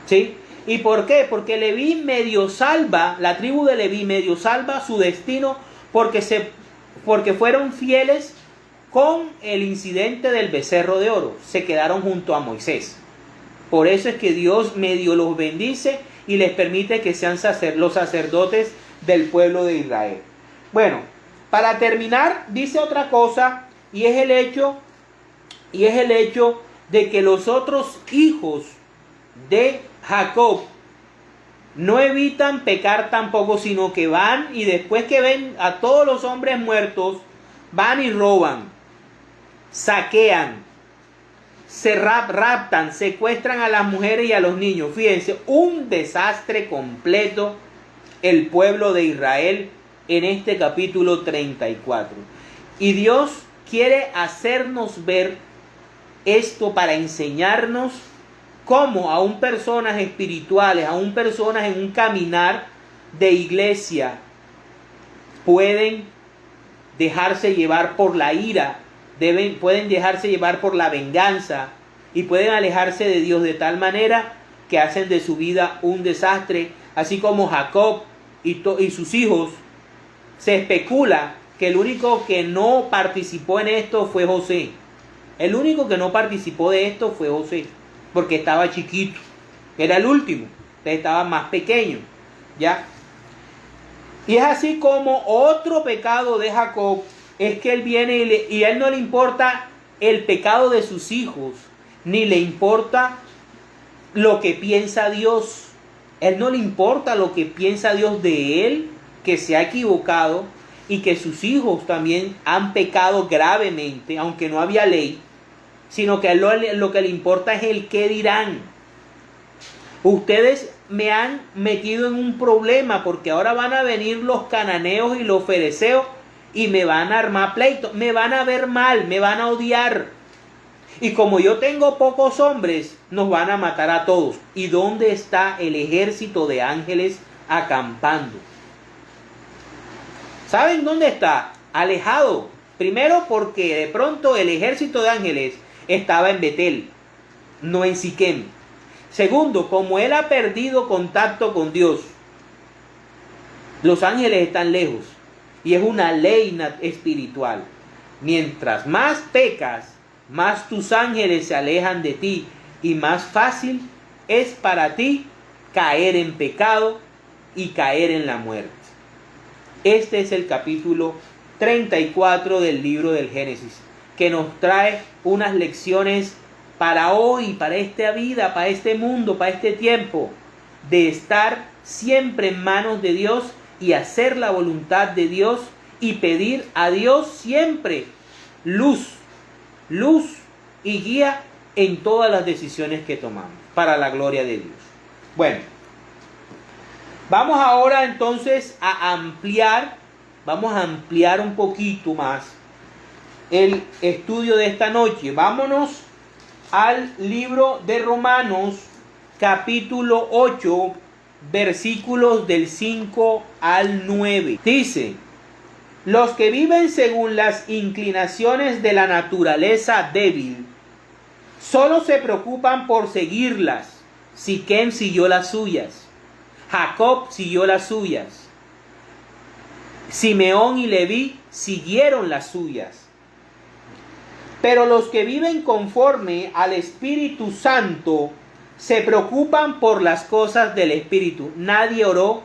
¿Sí? ¿Y por qué? Porque Leví medio salva, la tribu de Leví medio salva su destino porque fueron fieles con el incidente del becerro de oro. Se quedaron junto a Moisés. Por eso es que Dios medio los bendice y les permite que sean los sacerdotes del pueblo de Israel. Bueno, para terminar, dice otra cosa, y es el hecho de que los otros hijos de Jacob no evitan pecar tampoco, sino que van y después que ven a todos los hombres muertos, van y roban, saquean, se raptan, secuestran a las mujeres y a los niños. Fíjense, un desastre completo el pueblo de Israel en este capítulo 34. Y Dios quiere hacernos ver esto para enseñarnos cómo aún personas espirituales, aún personas en un caminar de iglesia pueden dejarse llevar por la ira, pueden dejarse llevar por la venganza y pueden alejarse de Dios de tal manera que hacen de su vida un desastre, así como Jacob y sus hijos. Se especula que el único que no participó en esto fue José. El único que no participó de esto fue José, porque estaba chiquito, era el último, estaba más pequeño, ¿ya? Y es así como otro pecado de Jacob es que él viene y a él no le importa el pecado de sus hijos, ni le importa lo que piensa Dios. Él no le importa lo que piensa Dios de él, que se ha equivocado y que sus hijos también han pecado gravemente, aunque no había ley, sino que a él lo que le importa es el qué dirán. Ustedes me han metido en un problema porque ahora van a venir los cananeos y los fereceos y me van a armar pleito, me van a ver mal, me van a odiar. Y como yo tengo pocos hombres, nos van a matar a todos. ¿Y dónde está el ejército de ángeles acampando? ¿Saben dónde está? Alejado. Primero porque de pronto el ejército de ángeles estaba en Betel, no en Siquem. Segundo, como él ha perdido contacto con Dios, los ángeles están lejos y es una ley espiritual. Mientras más pecas, más tus ángeles se alejan de ti y más fácil es para ti caer en pecado y caer en la muerte. Este es el capítulo 34 del libro del Génesis, que nos trae unas lecciones para hoy, para esta vida, para este mundo, para este tiempo, de estar siempre en manos de Dios y hacer la voluntad de Dios y pedir a Dios siempre luz y guía en todas las decisiones que tomamos, para la gloria de Dios. Bueno, vamos ahora entonces a ampliar un poquito más el estudio de esta noche. Vámonos al libro de Romanos, capítulo 8, versículos del 5 al 9. Dice: los que viven según las inclinaciones de la naturaleza débil solo se preocupan por seguirlas. Siquem siguió las suyas, Jacob siguió las suyas, Simeón y Leví siguieron las suyas. Pero los que viven conforme al Espíritu Santo se preocupan por las cosas del Espíritu. Nadie oró,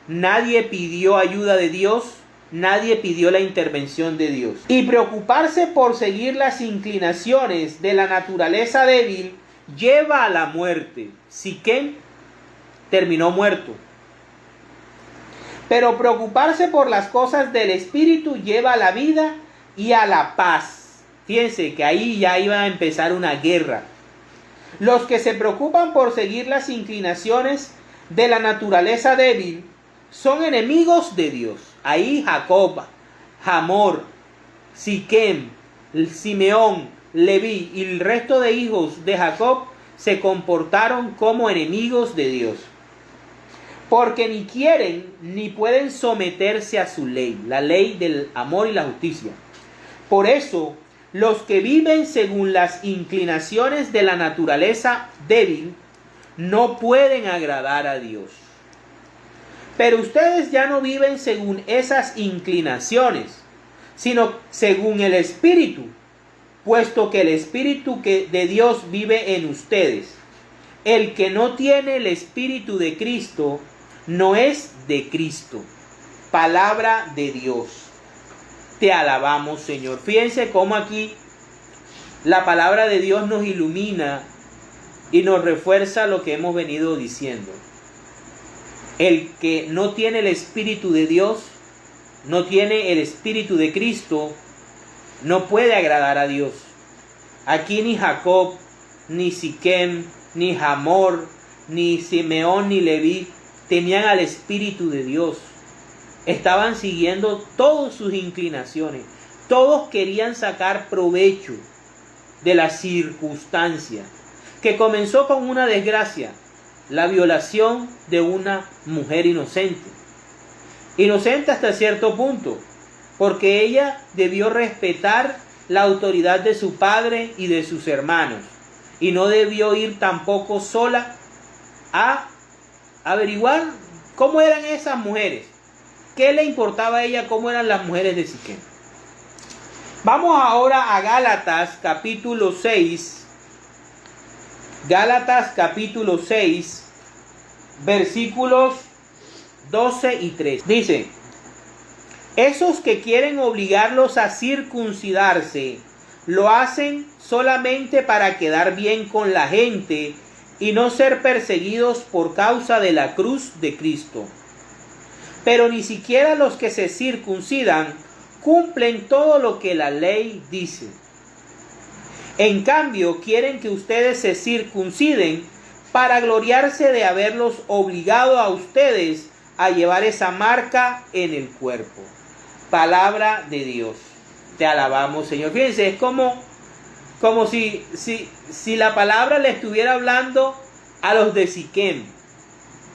nadie pidió ayuda de Dios, nadie pidió la intervención de Dios. Y preocuparse por seguir las inclinaciones de la naturaleza débil lleva a la muerte. Siquem terminó muerto. Pero preocuparse por las cosas del Espíritu lleva a la vida y a la paz. Fíjense que ahí ya iba a empezar una guerra. Los que se preocupan por seguir las inclinaciones de la naturaleza débil son enemigos de Dios. Ahí Jacob, Hamor, Siquem, Simeón, Leví y el resto de hijos de Jacob se comportaron como enemigos de Dios, porque ni quieren ni pueden someterse a su ley, la ley del amor y la justicia. Por eso, los que viven según las inclinaciones de la naturaleza débil no pueden agradar a Dios. Pero ustedes ya no viven según esas inclinaciones, sino según el Espíritu, puesto que el Espíritu de Dios vive en ustedes. El que no tiene el Espíritu de Cristo no es de Cristo. Palabra de Dios. Te alabamos, Señor. Fíjense cómo aquí la palabra de Dios nos ilumina y nos refuerza lo que hemos venido diciendo. El que no tiene el Espíritu de Dios, no tiene el Espíritu de Cristo, no puede agradar a Dios. Aquí ni Jacob, ni Siquem, ni Hamor, ni Simeón, ni Leví tenían al Espíritu de Dios. Estaban siguiendo todas sus inclinaciones. Todos querían sacar provecho de la circunstancia que comenzó con una desgracia, la violación de una mujer inocente. Inocente hasta cierto punto, porque ella debió respetar la autoridad de su padre y de sus hermanos, y no debió ir tampoco sola a averiguar cómo eran esas mujeres. ¿Qué le importaba a ella cómo eran las mujeres de Siquem? Vamos ahora a Gálatas capítulo 6. Gálatas capítulo 6, versículos 12 y 13. Dice: esos que quieren obligarlos a circuncidarse lo hacen solamente para quedar bien con la gente y no ser perseguidos por causa de la cruz de Cristo. Pero ni siquiera los que se circuncidan cumplen todo lo que la ley dice. En cambio, quieren que ustedes se circunciden para gloriarse de haberlos obligado a ustedes a llevar esa marca en el cuerpo. Palabra de Dios. Te alabamos, Señor. Fíjense, es como si la palabra le estuviera hablando a los de Siquem.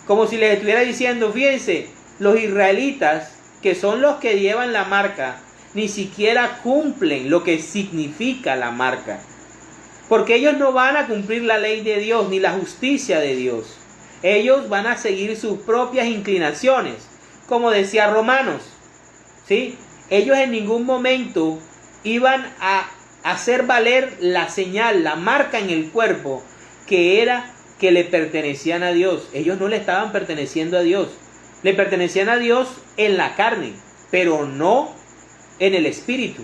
Como si les estuviera diciendo, fíjense, los israelitas, que son los que llevan la marca, ni siquiera cumplen lo que significa la marca. Porque ellos no van a cumplir la ley de Dios ni la justicia de Dios. Ellos van a seguir sus propias inclinaciones, como decía Romanos. ¿Sí? Ellos en ningún momento iban a hacer valer la señal, la marca en el cuerpo, que era que le pertenecían a Dios. Ellos no le estaban perteneciendo a Dios. Le pertenecían a Dios en la carne, pero no en el espíritu.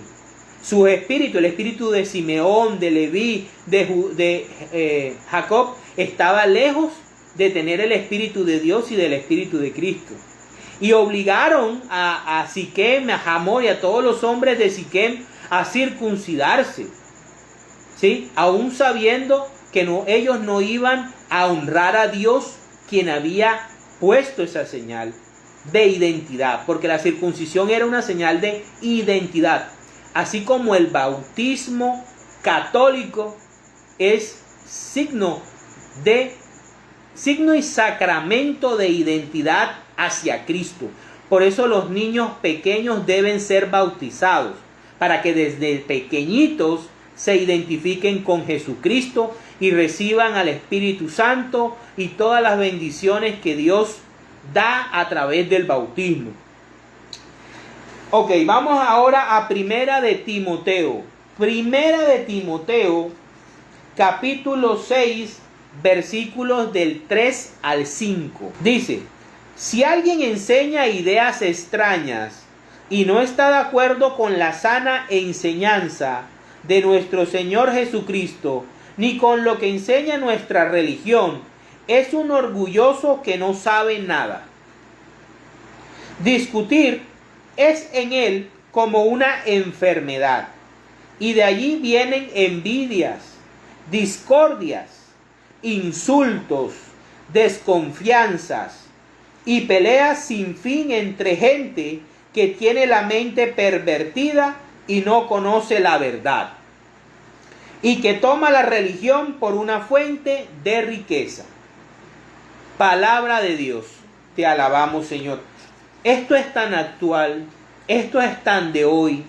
Su espíritu, el espíritu de Simeón, de Leví, de Jacob, estaba lejos de tener el espíritu de Dios y del espíritu de Cristo. Y obligaron a Siquem, a Hamor y a todos los hombres de Siquem a circuncidarse, ¿sí? Aún sabiendo que ellos no iban a honrar a Dios, quien había puesto esa señal de identidad, porque la circuncisión era una señal de identidad, así como el bautismo católico es signo y sacramento de identidad hacia Cristo. Por eso los niños pequeños deben ser bautizados, para que desde pequeñitos se identifiquen con Jesucristo y reciban al Espíritu Santo y todas las bendiciones que Dios da a través del bautismo. Ok, vamos ahora a Primera de Timoteo. Primera de Timoteo, capítulo 6, versículos del 3 al 5. Dice: si alguien enseña ideas extrañas y no está de acuerdo con la sana enseñanza de nuestro Señor Jesucristo, ni con lo que enseña nuestra religión, es un orgulloso que no sabe nada. Discutir es en él como una enfermedad, y de allí vienen envidias, discordias, insultos, desconfianzas y peleas sin fin entre gente que tiene la mente pervertida y no conoce la verdad, y que toma la religión por una fuente de riqueza. Palabra de Dios, te alabamos, Señor. Esto es tan actual, esto es tan de hoy,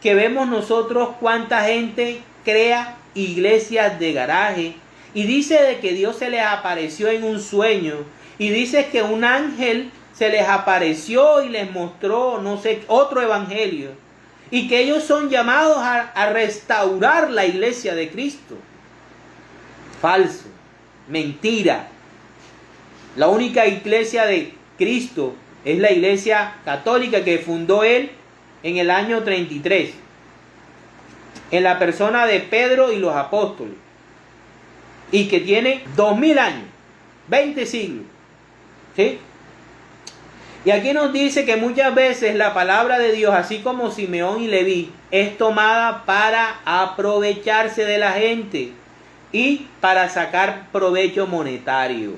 que vemos nosotros cuánta gente crea iglesias de garaje y dice de que Dios se les apareció en un sueño, y dice que un ángel se les apareció y les mostró, no sé, otro evangelio, y que ellos son llamados a restaurar la iglesia de Cristo. Falso, mentira. La única iglesia de Cristo es la iglesia católica que fundó él en el año 33, en la persona de Pedro y los apóstoles, y que tiene 2000 años, 20 siglos, ¿sí? Y aquí nos dice que muchas veces la palabra de Dios, así como Simeón y Leví, es tomada para aprovecharse de la gente y para sacar provecho monetario.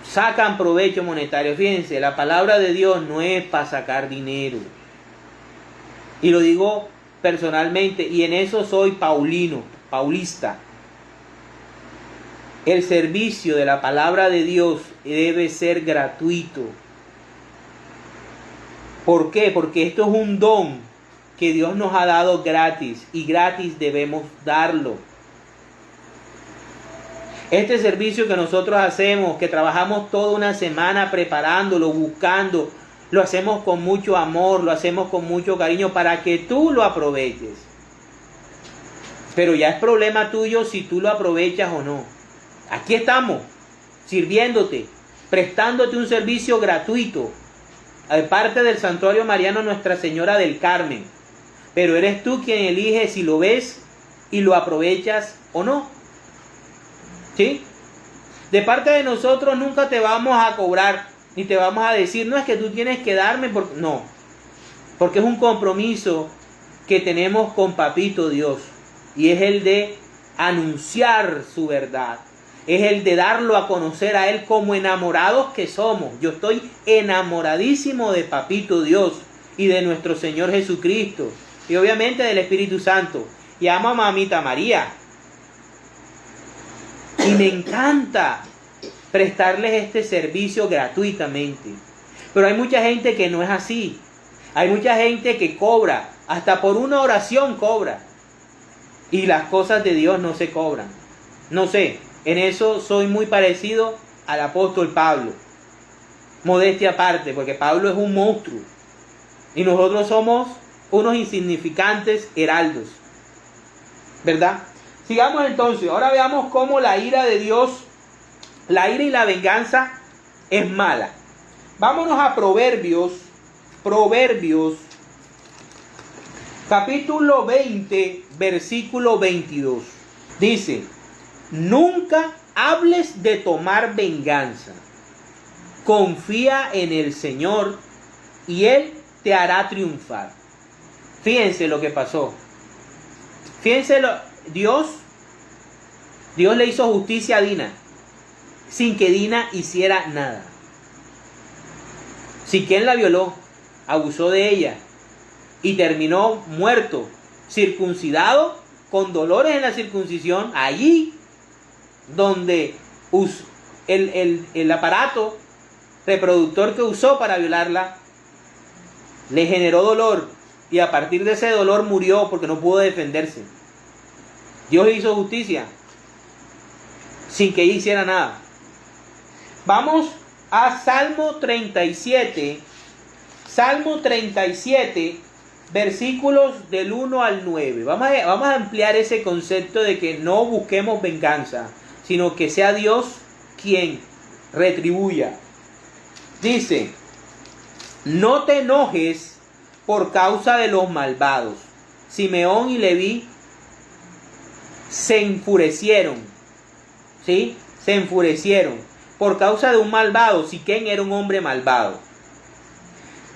Sacan provecho monetario. Fíjense, la palabra de Dios no es para sacar dinero. Y lo digo personalmente, y en eso soy paulista. El servicio de la palabra de Dios debe ser gratuito. ¿Por qué? Porque esto es un don que Dios nos ha dado gratis, y gratis debemos darlo. Este servicio que nosotros hacemos, que trabajamos toda una semana preparándolo, buscando, lo hacemos con mucho amor, lo hacemos con mucho cariño para que tú lo aproveches. Pero ya es problema tuyo si tú lo aprovechas o no. Aquí estamos, sirviéndote, prestándote un servicio gratuito, de parte del Santuario Mariano Nuestra Señora del Carmen. Pero eres tú quien elige si lo ves y lo aprovechas o no. ¿Sí? De parte de nosotros nunca te vamos a cobrar, ni te vamos a decir, no, es que tú tienes que darme, no. Porque es un compromiso que tenemos con Papito Dios, y es el de anunciar su verdad. Es el de darlo a conocer a Él como enamorados que somos. Yo estoy enamoradísimo de Papito Dios y de nuestro Señor Jesucristo. Y obviamente del Espíritu Santo. Y amo a Mamita María. Y me encanta prestarles este servicio gratuitamente. Pero hay mucha gente que no es así. Hay mucha gente que cobra. Hasta por una oración cobra. Y las cosas de Dios no se cobran. No sé. En eso soy muy parecido al apóstol Pablo. Modestia aparte, porque Pablo es un monstruo. Y nosotros somos unos insignificantes heraldos, ¿verdad? Sigamos entonces. Ahora veamos cómo la ira de Dios, la ira y la venganza es mala. Vámonos a Proverbios, capítulo 20, versículo 22. Dice: nunca hables de tomar venganza. Confía en el Señor y Él te hará triunfar. Fíjense lo que pasó. Fíjense, Dios le hizo justicia a Dina sin que Dina hiciera nada. Siquem la violó, abusó de ella y terminó muerto, circuncidado, con dolores en la circuncisión, allí donde el aparato reproductor que usó para violarla le generó dolor, y a partir de ese dolor murió porque no pudo defenderse. Dios hizo justicia sin que ella hiciera nada. Vamos a Salmo 37, versículos del 1 al 9. Vamos a ampliar ese concepto de que no busquemos venganza, sino que sea Dios quien retribuya. Dice: no te enojes por causa de los malvados. Simeón y Leví se enfurecieron. ¿Sí? Se enfurecieron por causa de un malvado. Siquem era un hombre malvado.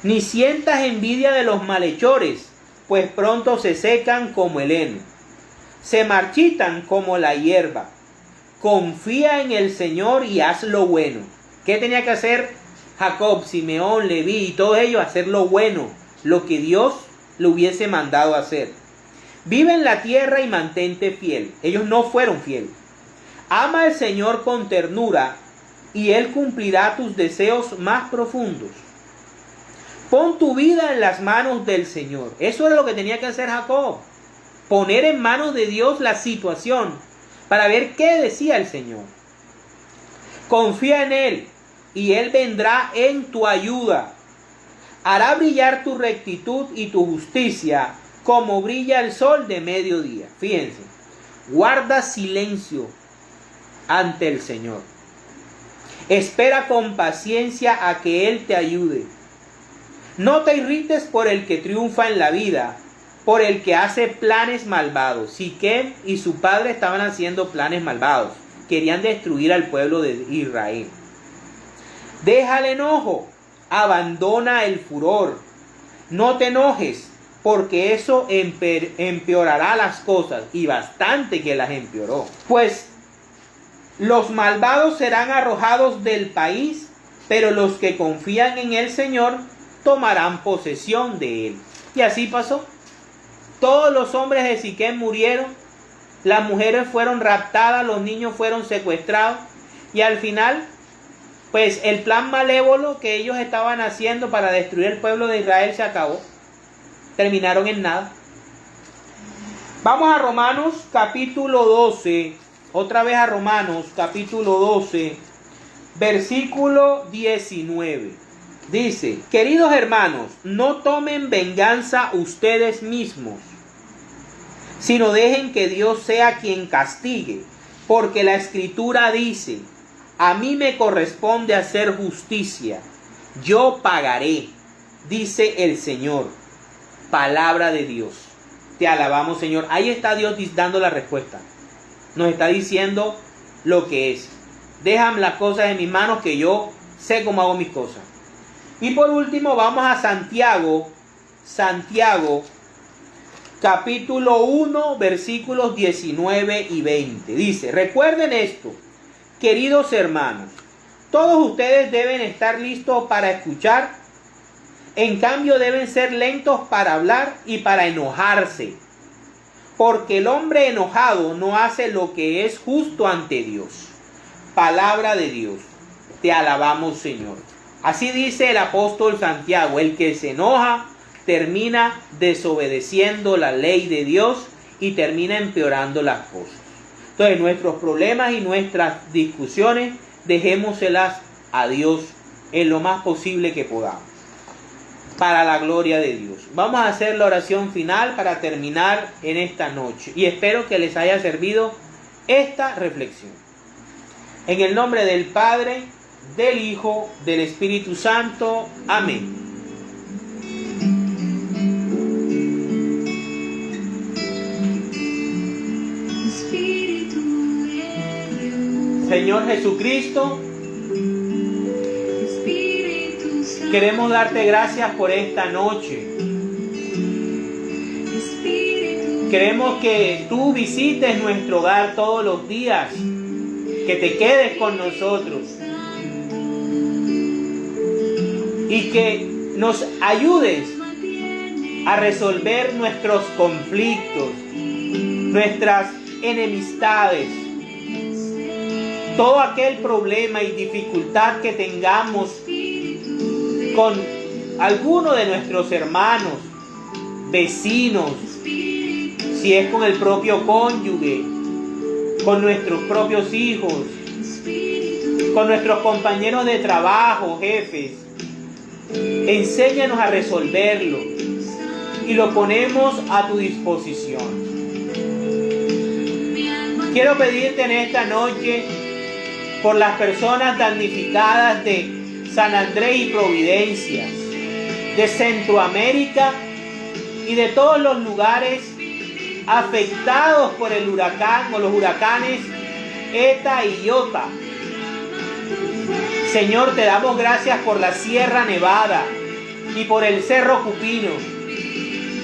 Ni sientas envidia de los malhechores, pues pronto se secan como el heno. Se marchitan como la hierba. Confía en el Señor y haz lo bueno. ¿Qué tenía que hacer Jacob, Simeón, Leví y todos ellos? Hacer lo bueno, lo que Dios le hubiese mandado hacer. Vive en la tierra y mantente fiel. Ellos no fueron fieles. Ama al Señor con ternura y Él cumplirá tus deseos más profundos. Pon tu vida en las manos del Señor. Eso era lo que tenía que hacer Jacob. Poner en manos de Dios la situación para ver qué decía el Señor. Confía en Él y Él vendrá en tu ayuda. Hará brillar tu rectitud y tu justicia como brilla el sol de mediodía. Fíjense, guarda silencio ante el Señor. Espera con paciencia a que Él te ayude. No te irrites por el que triunfa en la vida, por el que hace planes malvados. Siquem y su padre estaban haciendo planes malvados. Querían destruir al pueblo de Israel. Deja el enojo, abandona el furor. No te enojes, porque eso empeorará las cosas, y bastante que las empeoró. Pues los malvados serán arrojados del país, pero los que confían en el Señor tomarán posesión de él. Y así pasó. Todos los hombres de Siquem murieron, las mujeres fueron raptadas, los niños fueron secuestrados, y al final, pues el plan malévolo que ellos estaban haciendo para destruir el pueblo de Israel se acabó. Terminaron en nada. Vamos a Romanos capítulo 12, otra vez a Romanos capítulo 12, versículo 19. Dice: queridos hermanos, no tomen venganza ustedes mismos, sino dejen que Dios sea quien castigue, porque la Escritura dice: a mí me corresponde hacer justicia, yo pagaré, dice el Señor. Palabra de Dios. Te alabamos, Señor. Ahí está Dios dando la respuesta. Nos está diciendo lo que es. Déjame las cosas en mis manos, que yo sé cómo hago mis cosas. Y por último vamos a Santiago, capítulo 1, versículos 19 y 20. Dice: recuerden esto, queridos hermanos, todos ustedes deben estar listos para escuchar, en cambio deben ser lentos para hablar y para enojarse, porque el hombre enojado no hace lo que es justo ante Dios. Palabra de Dios. Te alabamos, Señor. Así dice el apóstol Santiago: el que se enoja termina desobedeciendo la ley de Dios y termina empeorando las cosas. Entonces, nuestros problemas y nuestras discusiones, dejémoselas a Dios en lo más posible que podamos. para la gloria de Dios. Vamos a hacer la oración final para terminar en esta noche. Y espero que les haya servido esta reflexión. En el nombre del Padre, del Hijo, del Espíritu Santo. Amén. Señor Jesucristo, queremos darte gracias por esta noche. Queremos que tú visites nuestro hogar todos los días, que te quedes con nosotros y que nos ayudes a resolver nuestros conflictos, nuestras enemistades, todo aquel problema y dificultad que tengamos con alguno de nuestros hermanos, vecinos, si es con el propio cónyuge, con nuestros propios hijos, con nuestros compañeros de trabajo, jefes. Enséñanos a resolverlo y lo ponemos a tu disposición. Quiero pedirte en esta noche por las personas damnificadas de San Andrés y Providencia, de Centroamérica y de todos los lugares afectados por el huracán o los huracanes Eta y Iota. Señor, te damos gracias por la Sierra Nevada y por el Cerro Cupino,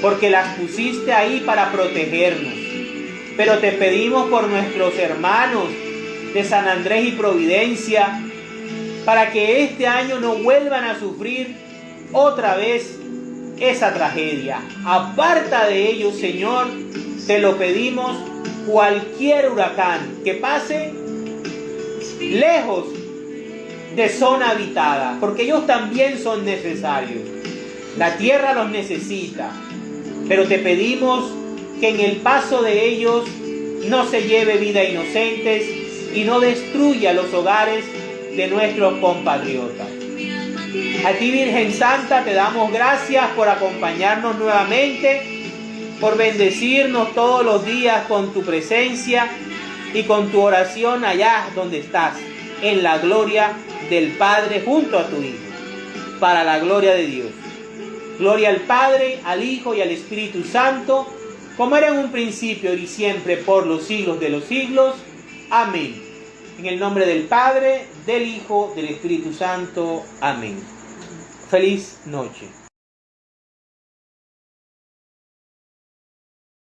porque las pusiste ahí para protegernos. Pero te pedimos por nuestros hermanos de San Andrés y Providencia, para que este año no vuelvan a sufrir otra vez esa tragedia. Aparta de ellos, Señor, te lo pedimos, cualquier huracán que pase lejos de zona habitada, porque ellos también son necesarios. La tierra los necesita, pero te pedimos que en el paso de ellos no se lleve vida inocentes y no destruya los hogares de nuestros compatriotas. A ti, Virgen Santa, te damos gracias por acompañarnos nuevamente, por bendecirnos todos los días con tu presencia y con tu oración allá donde estás, en la gloria del Padre junto a tu Hijo, para la gloria de Dios. Gloria al Padre, al Hijo y al Espíritu Santo, como era en un principio y siempre por los siglos de los siglos. Amén. En el nombre del Padre, del Hijo, del Espíritu Santo. Amén. Feliz noche.